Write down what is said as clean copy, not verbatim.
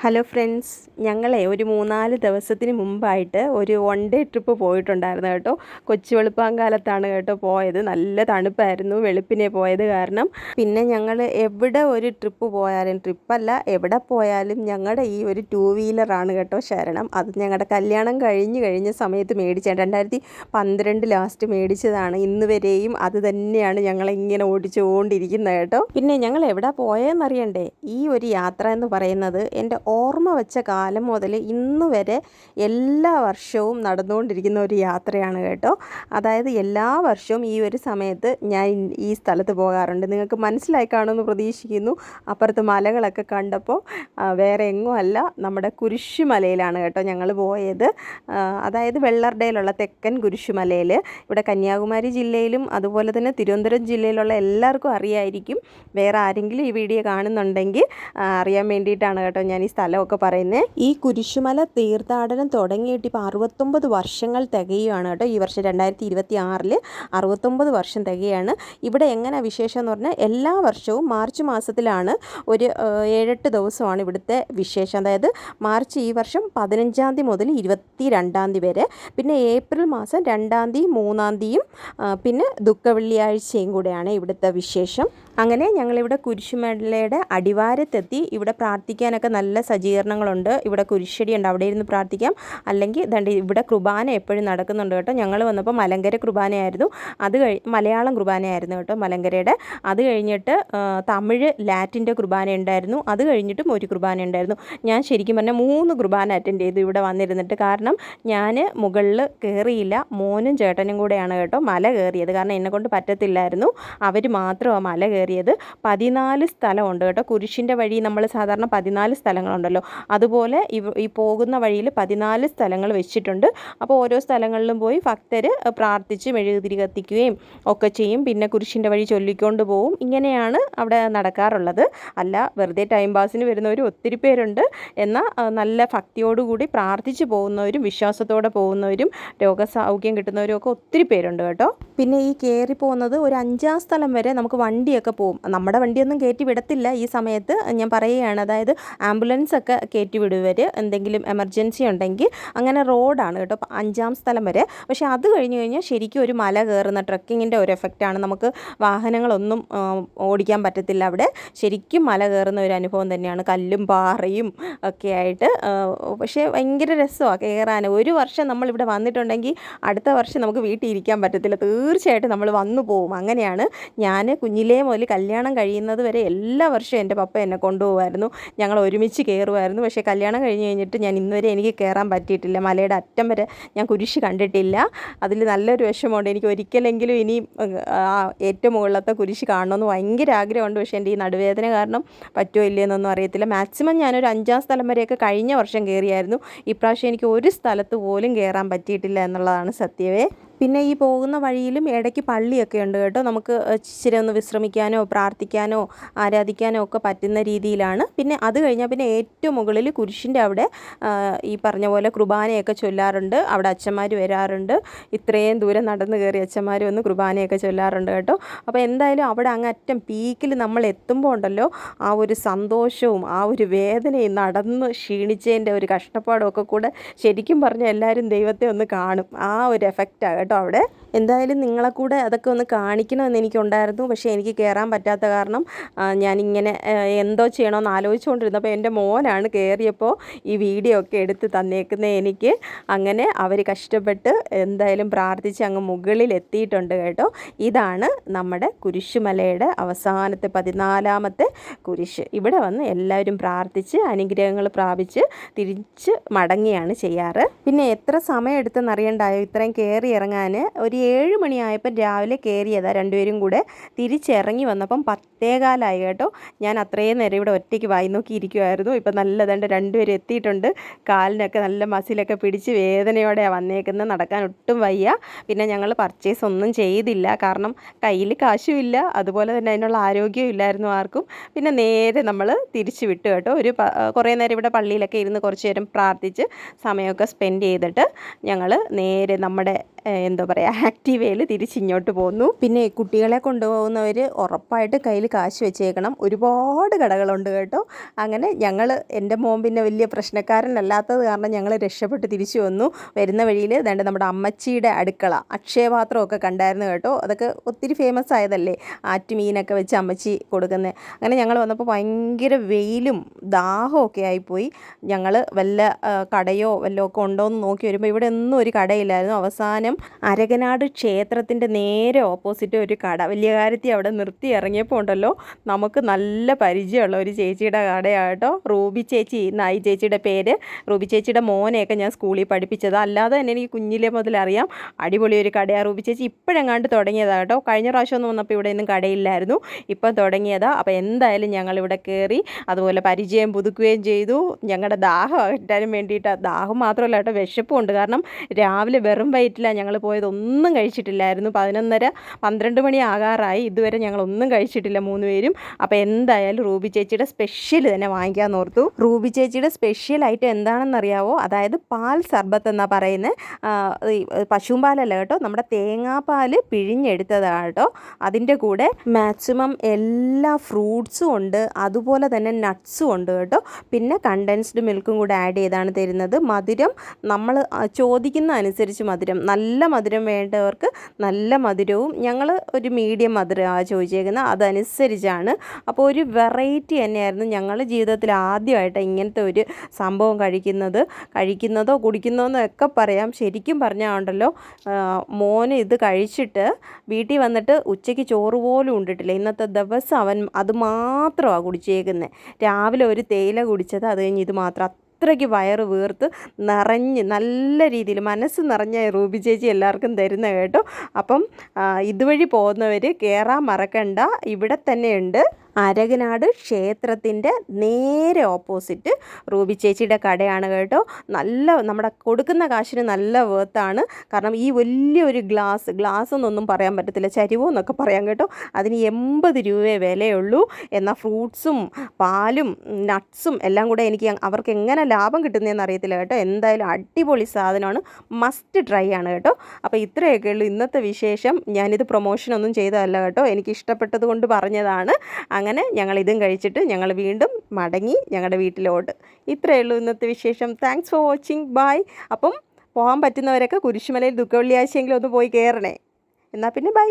Hello friends, ഞങ്ങളെ ഒരു 3-4 ദിവസത്തിന് മുമ്പായിട്ട് ഒരു വൺ ഡേ ട്രിപ്പ് പോയിട്ടുണ്ടായിരുന്നു കേട്ടോ. കൊച്ചു വെളുപ്പാങ്കാലത്താണ് കേട്ടോ പോയത്. നല്ല തണുപ്പായിരുന്നു വെളുപ്പിനെ പോയത് കാരണം. പിന്നെ ഞങ്ങൾ എവിടെ ഒരു ട്രിപ്പ് പോയാലും, ട്രിപ്പല്ല എവിടെ പോയാലും ഞങ്ങളുടെ ഈ ഒരു 2 വീലറാണ് കേട്ടോ ശരണം. അത് ഞങ്ങളുടെ കല്യാണം കഴിഞ്ഞ സമയത്ത് മേടിച്ചത് 2012 ലാസ്റ്റ് മേടിച്ചതാണ്. ഇന്ന് വരെയും അത് തന്നെയാണ് ഞങ്ങളിങ്ങനെ ഓടിച്ചുകൊണ്ടിരിക്കുന്നത് കേട്ടോ. പിന്നെ ഞങ്ങൾ എവിടെ പോയെന്നറിയണ്ടേ? ഈ ഒരു യാത്ര എന്ന് പറയുന്നത് എൻ്റെ ഓർമ്മ വെച്ച കാലം മുതൽ ഇന്ന് വരെ എല്ലാ വർഷവും നടന്നുകൊണ്ടിരിക്കുന്ന ഒരു യാത്രയാണ് കേട്ടോ. അതായത് എല്ലാ വർഷവും ഈ ഒരു സമയത്ത് ഞാൻ ഈ സ്ഥലത്ത് പോകാറുണ്ട്. നിങ്ങൾക്ക് മനസ്സിലായി കാണുമെന്ന് പ്രതീക്ഷിക്കുന്നു. അപ്പുറത്ത് മലകളൊക്കെ കണ്ടപ്പോൾ വേറെ എങ്ങും അല്ല, നമ്മുടെ കുരിശുമലയിലാണ് കേട്ടോ ഞങ്ങൾ പോയത്. അതായത് വെള്ളർടയിലുള്ള തെക്കൻ കുരിശുമലയിൽ. ഇവിടെ കന്യാകുമാരി ജില്ലയിലും അതുപോലെ തന്നെ തിരുവനന്തപുരം ജില്ലയിലുള്ള എല്ലാവർക്കും അറിയായിരിക്കും. വേറെ ആരെങ്കിലും ഈ വീഡിയോ കാണുന്നുണ്ടെങ്കിൽ അറിയാൻ വേണ്ടിയിട്ടാണ് കേട്ടോ ഞാൻ ഈ സ്ഥലമൊക്കെ പറയുന്നത്. ഈ കുരിശുമല തീർത്ഥാടനം തുടങ്ങിയിട്ട് ഇപ്പോൾ 69 വർഷങ്ങൾ തികയുകയാണ് കേട്ടോ. ഈ വർഷം 2026 69 വർഷം തികയാണ്. ഇവിടെ എങ്ങനെ വിശേഷം എന്ന് പറഞ്ഞാൽ എല്ലാ വർഷവും മാർച്ച് മാസത്തിലാണ് ഒരു 7-8 ദിവസമാണ് ഇവിടുത്തെ വിശേഷം. അതായത് മാർച്ച് ഈ വർഷം 15 മുതൽ 22 വരെ, പിന്നെ ഏപ്രിൽ മാസം 2 3 പിന്നെ ദുഃഖവെള്ളിയാഴ്ചയും കൂടെയാണ് ഇവിടുത്തെ വിശേഷം. അങ്ങനെ ഞങ്ങളിവിടെ കുരിശുമലയുടെ അടിവാരത്തെത്തി. ഇവിടെ പ്രാർത്ഥിക്കാനൊക്കെ നല്ല സജ്ജീകരണങ്ങളുണ്ട്. ഇവിടെ കുരിശടി ഉണ്ട്, അവിടെ ഇരുന്ന് പ്രാർത്ഥിക്കാം. അല്ലെങ്കിൽ ദണ്ട് ഇവിടെ കുർബാന എപ്പോഴും നടക്കുന്നുണ്ട് കേട്ടോ. ഞങ്ങൾ വന്നപ്പോൾ മലങ്കര കുർബാനയായിരുന്നു, മലയാളം കുർബാനയായിരുന്നു കേട്ടോ മലങ്കരയുടെ. അത് കഴിഞ്ഞിട്ട് തമിഴ് ലാറ്റിൻ്റെ കുർബാന ഉണ്ടായിരുന്നു. അത് കഴിഞ്ഞിട്ടും ഒരു കുർബാന ഉണ്ടായിരുന്നു. ഞാൻ ശരിക്കും പറഞ്ഞാൽ 3 കുർബാന അറ്റൻഡ് ചെയ്തു ഇവിടെ വന്നിരുന്നിട്ട്. കാരണം ഞാൻ മുകളിൽ കയറിയില്ല, മോനും ചേട്ടനും കൂടെയാണ് കേട്ടോ മല കയറിയത്. കാരണം എന്നെക്കൊണ്ട് പറ്റത്തില്ലായിരുന്നു, അവർ മാത്രമാണ് മല കയറിയത്. 14 സ്ഥലമുണ്ട് കേട്ടോ. കുരിശിൻ്റെ വഴി നമ്മൾ സാധാരണ 14 സ്ഥലങ്ങളുണ്ടല്ലോ, അതുപോലെ ഈ പോകുന്ന വഴിയിൽ 14 സ്ഥലങ്ങൾ വെച്ചിട്ടുണ്ട്. അപ്പോൾ ഓരോ സ്ഥലങ്ങളിലും പോയി ഭക്തർ പ്രാർത്ഥിച്ച് മെഴുകുതിരി കത്തിക്കുകയും ഒക്കെ ചെയ്യും. പിന്നെ കുരിശിൻ്റെ വഴി ചൊല്ലിക്കൊണ്ട് പോവും. ഇങ്ങനെയാണ് അവിടെ നടക്കാറുള്ളത്. അല്ല വെറുതെ ടൈം പാസിന് വരുന്നവർ ഒത്തിരി പേരുണ്ട്. എന്നാൽ നല്ല ഭക്തിയോടുകൂടി പ്രാർത്ഥിച്ച് പോകുന്നവരും വിശ്വാസത്തോടെ പോകുന്നവരും രോഗസൗഖ്യം കിട്ടുന്നവരും ഒക്കെ ഒത്തിരി പേരുണ്ട് കേട്ടോ. പിന്നെ ഈ കയറി പോകുന്നത് ഒരു 5-ആം സ്ഥലം വരെ നമുക്ക് വണ്ടിയൊക്കെ പോകും. നമ്മുടെ വണ്ടിയൊന്നും കയറ്റി വിടത്തില്ല ഈ സമയത്ത്, ഞാൻ പറയുകയാണ്. അതായത് ആംബുലൻസ് ഒക്കെ കയറ്റി വിടുവർ എന്തെങ്കിലും എമർജൻസി ഉണ്ടെങ്കിൽ. അങ്ങനെ റോഡാണ് കേട്ടോ 5-ആം സ്ഥലം വരെ. പക്ഷേ അത് കഴിഞ്ഞ് കഴിഞ്ഞാൽ ശരിക്കും ഒരു മല കയറുന്ന ട്രക്കിങ്ങിൻ്റെ ഒരു എഫക്റ്റാണ്. നമുക്ക് വാഹനങ്ങളൊന്നും ഓടിക്കാൻ പറ്റത്തില്ല അവിടെ. ശരിക്കും മല കയറുന്ന ഒരു അനുഭവം തന്നെയാണ്, കല്ലും പാറയും ഒക്കെ ആയിട്ട്. പക്ഷേ ഭയങ്കര രസമാണ് കയറാൻ. ഒരു വർഷം നമ്മളിവിടെ വന്നിട്ടുണ്ടെങ്കിൽ അടുത്ത വർഷം നമുക്ക് വീട്ടിൽ ഇരിക്കാൻ പറ്റത്തില്ല, തീർച്ചയായിട്ടും നമ്മൾ വന്നു പോകും. അങ്ങനെയാണ്. ഞാൻ കുഞ്ഞിലേ മുതൽ കല്യാണം കഴിയുന്നത് വരെ എല്ലാ വർഷവും എൻ്റെ പപ്പ എന്നെ കൊണ്ടുപോകുമായിരുന്നു. ഞങ്ങൾ ഒരുമിച്ച് കയറുമായിരുന്നു. പക്ഷേ കല്യാണം കഴിഞ്ഞിട്ട് ഞാൻ ഇന്നുവരെ എനിക്ക് കയറാൻ പറ്റിയിട്ടില്ല. മലയുടെ അറ്റം വരെ ഞാൻ കുരിശ് കണ്ടിട്ടില്ല. അതിൽ നല്ലൊരു വിഷമമുണ്ട്. എനിക്ക് ഒരിക്കലെങ്കിലും ഇനി ഏറ്റവും മുകളിലത്തെ കുരിശ് കാണണമെന്ന് ഭയങ്കര ആഗ്രഹമുണ്ട്. പക്ഷേ എൻ്റെ ഈ നടുവേദന കാരണം പറ്റുമോ ഇല്ലയെന്നൊന്നും അറിയത്തില്ല. മാക്സിമം ഞാനൊരു 5-ആം സ്ഥലം വരെയൊക്കെ കഴിഞ്ഞ വർഷം കയറിയായിരുന്നു. ഇപ്രാവശ്യം എനിക്ക് ഒരു സ്ഥലത്ത് പോലും കയറാൻ പറ്റിയിട്ടില്ല എന്നുള്ളതാണ് സത്യമേ. പിന്നെ ഈ പോകുന്ന വഴിയിലും ഇടയ്ക്ക് പള്ളിയൊക്കെ ഉണ്ട് കേട്ടോ. നമുക്ക് ഇച്ചിരി ഒന്ന് വിശ്രമിക്കാനോ പ്രാർത്ഥിക്കാനോ ആരാധിക്കാനോ ഒക്കെ പറ്റുന്ന രീതിയിലാണ്. പിന്നെ അത് കഴിഞ്ഞാൽ പിന്നെ ഏറ്റവും മുകളിൽ കുരിശിൻ്റെ അവിടെ ഈ പറഞ്ഞ പോലെ കുർബാനയൊക്കെ ചൊല്ലാറുണ്ട്. അവിടെ അച്ഛന്മാർ വരാറുണ്ട്. ഇത്രയും ദൂരം നടന്ന് കയറി അച്ഛന്മാർ വന്ന് കുർബാനയൊക്കെ ചൊല്ലാറുണ്ട് കേട്ടോ. അപ്പോൾ എന്തായാലും അവിടെ അങ്ങറ്റം പീക്കിൽ നമ്മൾ എത്തുമ്പോൾ ഉണ്ടല്ലോ, ആ ഒരു സന്തോഷവും ആ ഒരു വേദനയും നടന്ന് ക്ഷീണിച്ചതിൻ്റെ ഒരു കഷ്ടപ്പാടും ഒക്കെ കൂടെ ശരിക്കും പറഞ്ഞാൽ എല്ലാവരും ദൈവത്തെ ഒന്ന് കാണും. ആ ഒരു എഫക്റ്റാണ് കേട്ടോ അവിടെ. എന്തായാലും നിങ്ങളെ കൂടെ അതൊക്കെ ഒന്ന് കാണിക്കണമെന്ന് എനിക്കുണ്ടായിരുന്നു. പക്ഷേ എനിക്ക് കയറാൻ പറ്റാത്ത കാരണം ഞാനിങ്ങനെ എന്തോ ചെയ്യണമെന്ന് ആലോചിച്ചുകൊണ്ടിരുന്നപ്പോൾ എൻ്റെ മോനാണ് കയറിയപ്പോൾ ഈ വീഡിയോ ഒക്കെ എടുത്ത് തന്നേക്കുന്നത് എനിക്ക്. അങ്ങനെ അവർ കഷ്ടപ്പെട്ട് എന്തായാലും പ്രാർത്ഥിച്ച് അങ്ങ് മുകളിൽ എത്തിയിട്ടുണ്ട് കേട്ടോ. ഇതാണ് നമ്മുടെ കുരിശുമലയുടെ അവസാനത്തെ 14-ാമത്തെ കുരിശ്. ഇവിടെ വന്ന് എല്ലാവരും പ്രാർത്ഥിച്ച് അനുഗ്രഹങ്ങൾ പ്രാപിച്ച് തിരിച്ച് മടങ്ങിയാണ് ചെയ്യാറ്. പിന്നെ എത്ര സമയം എടുത്തെന്നറിയണ്ടായോ ഇത്രയും കയറി ഇറങ്ങാൻ. ഒരു 7 മണിയായപ്പോൾ രാവിലെ കയറിയതാണ് രണ്ടുപേരും കൂടെ. തിരിച്ചിറങ്ങി വന്നപ്പം 10:15 കേട്ടോ. ഞാൻ അത്രയും നേരം ഇവിടെ ഒറ്റയ്ക്ക് വായി നോക്കി ഇരിക്കുമായിരുന്നു. ഇപ്പം നല്ലതുണ്ട്, രണ്ടുപേരും എത്തിയിട്ടുണ്ട്. കാലിനൊക്കെ നല്ല മസിലൊക്കെ പിടിച്ച് വേദനയോടെയാണ് വന്നേക്കുന്നത്. നടക്കാൻ ഒട്ടും വയ്യ. പിന്നെ ഞങ്ങൾ പർച്ചേസ് ഒന്നും ചെയ്തില്ല, കാരണം കയ്യിൽ കാശും ഇല്ല, അതുപോലെ തന്നെ അതിനുള്ള ആരോഗ്യവും ഇല്ലായിരുന്നു ആർക്കും. പിന്നെ നേരെ നമ്മൾ തിരിച്ചു വിട്ടു കേട്ടോ. കുറേ നേരം ഇവിടെ പള്ളിയിലൊക്കെ ഇരുന്ന് കുറച്ച് നേരം പ്രാർത്ഥിച്ച് സമയമൊക്കെ സ്പെൻഡ് ചെയ്തിട്ട് ഞങ്ങൾ നേരെ നമ്മുടെ എന്താ പറയുക ആക്റ്റീവയിൽ തിരിച്ചിങ്ങോട്ട് പോന്നു. പിന്നെ കുട്ടികളെ കൊണ്ടുപോകുന്നവർ ഉറപ്പായിട്ട് കയ്യിൽ കാശ് വെച്ചേക്കണം. ഒരുപാട് കടകളുണ്ട് കേട്ടോ. അങ്ങനെ ഞങ്ങൾ, എൻ്റെ മോൻ പിന്നെ വലിയ പ്രശ്നക്കാരനല്ലാത്തത് കാരണം ഞങ്ങൾ രക്ഷപ്പെട്ട് തിരിച്ചു വന്നു. വരുന്ന വഴിയിൽ ദാണ്ട് നമ്മുടെ അമ്മച്ചിയുടെ അടുക്കള അക്ഷയപാത്രമൊക്കെ കണ്ടായിരുന്നു കേട്ടോ. അതൊക്കെ ഒത്തിരി ഫേമസ് ആയതല്ലേ, ആറ്റുമീനൊക്കെ വെച്ച് അമ്മച്ചി കൊടുക്കുന്നത്. അങ്ങനെ ഞങ്ങൾ വന്നപ്പോൾ ഭയങ്കര വെയിലും ദാഹമൊക്കെ ആയിപ്പോയി. ഞങ്ങൾ വല്ല കടയോ വല്ലതും ഒക്കെ ഉണ്ടോ എന്ന് നോക്കി വരുമ്പോൾ ഇവിടെ ഒന്നും ഒരു കടയില്ലായിരുന്നു. അവസാനം അരകനാട് ക്ഷേത്രത്തിൻ്റെ നേരെ ഓപ്പോസിറ്റ് ഒരു കട, വലിയ കാര്യത്തിൽ അവിടെ നിർത്തി ഇറങ്ങിയപ്പോൾ ഉണ്ടല്ലോ, നമുക്ക് നല്ല പരിചയമുള്ള ഒരു ചേച്ചിയുടെ കടയാട്ടോ. റൂബി ചേച്ചി എന്നായി ചേച്ചിയുടെ പേര്. റൂബി ചേച്ചിയുടെ മോനെയൊക്കെ ഞാൻ സ്കൂളിൽ പഠിപ്പിച്ചത്. അല്ലാതെ തന്നെ എനിക്ക് കുഞ്ഞിലെ മുതൽ അറിയാം. അടിപൊളി ഒരു കടയാണ്. റൂബി ചേച്ചി ഇപ്പോഴെങ്ങാണ്ട് തുടങ്ങിയതാണ് കേട്ടോ. കഴിഞ്ഞ പ്രാവശ്യം ഒന്നും വന്നപ്പോൾ ഇവിടെ ഒന്നും കടയില്ലായിരുന്നു, ഇപ്പം തുടങ്ങിയതാണ്. അപ്പോൾ എന്തായാലും ഞങ്ങളിവിടെ കയറി അതുപോലെ പരിചയം പുതുക്കുകയും ചെയ്തു. ഞങ്ങളുടെ ദാഹം അകറ്റാനും വേണ്ടിയിട്ട്, ദാഹം മാത്രമല്ല കേട്ടോ, വിശപ്പും ഉണ്ട്. കാരണം രാവിലെ വെറും വയറ്റിലാണ് ഞങ്ങൾ പോയത്, ഒന്നും കഴിച്ചിട്ടില്ലായിരുന്നു. 11:30-12 മണി ആകാറായി. ഇതുവരെ ഞങ്ങളൊന്നും കഴിച്ചിട്ടില്ല 3 പേരും. അപ്പോൾ എന്തായാലും റൂബി ചേച്ചിയുടെ സ്പെഷ്യൽ തന്നെ വാങ്ങിക്കാമെന്ന് ഓർത്തു. റൂബി ചേച്ചിയുടെ സ്പെഷ്യൽ ഐറ്റം എന്താണെന്നറിയാവോ? അതായത് പാൽ സർബത്ത് എന്നാണ് പറയുന്നത്. പശുവും പാലല്ല കേട്ടോ, നമ്മുടെ തേങ്ങാപ്പാൽ പിഴിഞ്ഞെടുത്തതാണ് കേട്ടോ. അതിൻ്റെ കൂടെ മാക്സിമം എല്ലാ ഫ്രൂട്ട്സും ഉണ്ട്, അതുപോലെ തന്നെ നട്ട്സും ഉണ്ട് കേട്ടോ. പിന്നെ കണ്ടൻസ്ഡ് മിൽക്കും കൂടെ ആഡ് ചെയ്താണ് തരുന്നത്. മധുരം നമ്മൾ ചോദിക്കുന്ന അനുസരിച്ച് മധുരം, നല്ല മധുരം വേണ്ടവർക്ക് നല്ല മധുരവും, ഞങ്ങൾ ഒരു മീഡിയം മധുരമാണ് ചോദിച്ചേക്കുന്നത്, അതനുസരിച്ചാണ്. അപ്പോൾ ഒരു വെറൈറ്റി തന്നെയായിരുന്നു. ഞങ്ങൾ ജീവിതത്തിൽ ആദ്യമായിട്ട് ഇങ്ങനത്തെ ഒരു സംഭവം കഴിക്കുന്നതോ കുടിക്കുന്നതെന്നോ ഒക്കെ പറയാം. ശരിക്കും പറഞ്ഞാൽ ഉണ്ടല്ലോ, മോന് ഇത് കഴിച്ചിട്ട് വീട്ടിൽ വന്നിട്ട് ഉച്ചയ്ക്ക് ചോറ് പോലും ഉണ്ടിട്ടില്ല. ഇന്നത്തെ ദിവസം അവൻ അത് മാത്രമാണ് കുടിച്ചേക്കുന്നത്. രാവിലെ ഒരു തേയില കുടിച്ചത്, അത് കഴിഞ്ഞ് ഇത് മാത്രം. അത്രയ്ക്ക് വയറ് വീർത്ത് നിറഞ്ഞ് നല്ല രീതിയിൽ മനസ്സ് നിറഞ്ഞ റൂബി ചേച്ചി എല്ലാവർക്കും തരുന്ന കേട്ടോ. അപ്പം ഇതുവഴി പോകുന്നവർ കയറാൻ മറക്കണ്ട. ഇവിടെ തന്നെയുണ്ട് അരകനാട് ക്ഷേത്രത്തിൻ്റെ നേരെ ഓപ്പോസിറ്റ് റൂബി ചേച്ചിയുടെ കടയാണ് കേട്ടോ. നല്ല, നമ്മുടെ കൊടുക്കുന്ന കാശിന് നല്ല വേർത്താണ്. കാരണം ഈ വലിയൊരു ഗ്ലാസ് എന്നൊന്നും പറയാൻ പറ്റത്തില്ല, ചരിവോ എന്നൊക്കെ പറയാം കേട്ടോ. അതിന് 80 രൂപയെ വിലയുള്ളൂ. എന്നാൽ ഫ്രൂട്ട്സും പാലും നട്ട്സും എല്ലാം കൂടെ അവർക്ക് എങ്ങനെ ലാഭം കിട്ടുന്നതെന്ന് അറിയത്തില്ല കേട്ടോ. എന്തായാലും അടിപൊളി സാധനമാണ്, മസ്റ്റ് ട്രൈ ആണ് കേട്ടോ. അപ്പോൾ ഇത്രയൊക്കെ ഉള്ളൂ ഇന്നത്തെ വിശേഷം. ഞാനിത് പ്രൊമോഷനൊന്നും ചെയ്തതല്ല കേട്ടോ, എനിക്ക് ഇഷ്ടപ്പെട്ടത് കൊണ്ട് പറഞ്ഞതാണ്. അങ്ങനെ ഞങ്ങൾ ഇതും കഴിച്ചിട്ട് ഞങ്ങൾ വീണ്ടും മടങ്ങി ഞങ്ങളുടെ വീട്ടിലോട്ട്. ഇത്രയേ ഉള്ളൂ ഇന്നത്തെ വിശേഷം. Thanks for watching. ബൈ. അപ്പം പോകാൻ പറ്റുന്നവരൊക്കെ കുരിശുമലയിൽ ദുഃഖവെള്ളിയാഴ്ചയെങ്കിലും ഒന്ന് പോയി കയറണേ. എന്നാൽ പിന്നെ ബൈ.